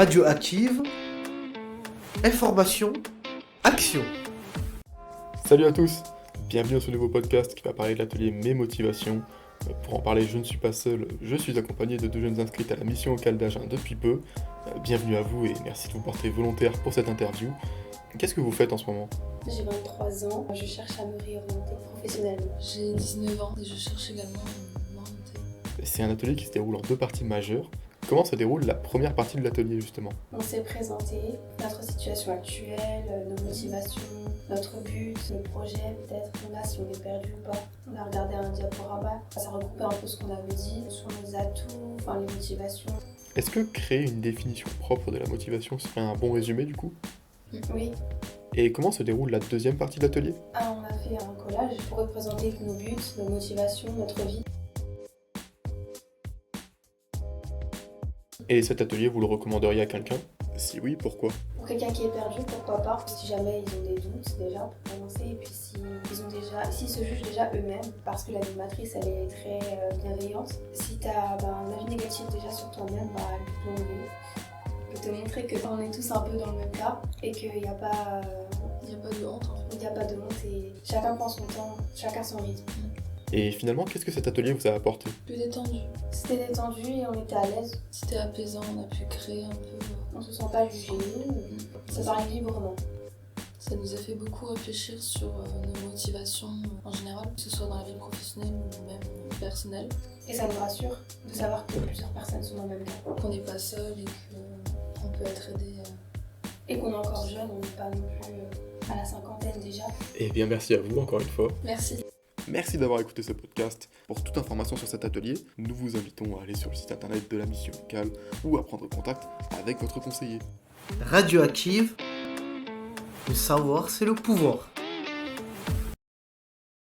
Radioactive, information, action. Salut à tous, bienvenue dans ce nouveau podcast qui va parler de l'atelier Mes Motivations. Pour en parler, je ne suis pas seul, je suis accompagné de deux jeunes inscrites à la mission locale d'Agen depuis peu. Bienvenue à vous et merci de vous porter volontaire pour cette interview. Qu'est-ce que vous faites en ce moment ? J'ai 23 ans, je cherche à me réorienter professionnellement. J'ai 19 ans et je cherche également à m'orienter. C'est un atelier qui se déroule en deux parties majeures. Comment se déroule la première partie de l'atelier justement ? On s'est présenté notre situation actuelle, nos motivations, notre but, le projet peut-être qu'on a, si on est perdu ou pas. On a regardé un diaporama, ça regroupait un peu ce qu'on avait dit, sur nos atouts, les motivations. Est-ce que créer une définition propre de la motivation serait un bon résumé du coup ? Oui. Et comment se déroule la deuxième partie de l'atelier ? On a fait un collage pour représenter nos buts, nos motivations, notre vie. Et cet atelier, vous le recommanderiez à quelqu'un ? Si oui, pourquoi ? Pour quelqu'un qui est perdu, pourquoi pas ? Si jamais ils ont des doutes déjà pour commencer, et puis s'ils se jugent déjà eux-mêmes, parce que l'animatrice elle est très bienveillante. Si tu as un avis négatif déjà sur toi-même, elle peut te l'enlever. Elle peut te montrer qu'on est tous un peu dans le même cas et qu'il n'y a pas de honte en fait. Il n'y a pas de honte et chacun prend son temps, chacun son rythme. Et finalement, qu'est-ce que cet atelier vous a apporté ? Plus détendu. C'était détendu et on était à l'aise. C'était apaisant, on a pu créer un peu. On se sent pas jugé, ça parle librement. Ça nous a fait beaucoup réfléchir sur nos motivations en général, que ce soit dans la vie professionnelle ou même personnelle. Et ça nous rassure de savoir que plusieurs personnes sont dans le même cas. Qu'on n'est pas seul et qu'on peut être aidé. Et qu'on est encore jeune, on n'est pas non plus à la cinquantaine déjà. Eh bien merci à vous encore une fois. Merci. Merci d'avoir écouté ce podcast. Pour toute information sur cet atelier, nous vous invitons à aller sur le site internet de la mission locale ou à prendre contact avec votre conseiller. Radioactive, le savoir c'est le pouvoir.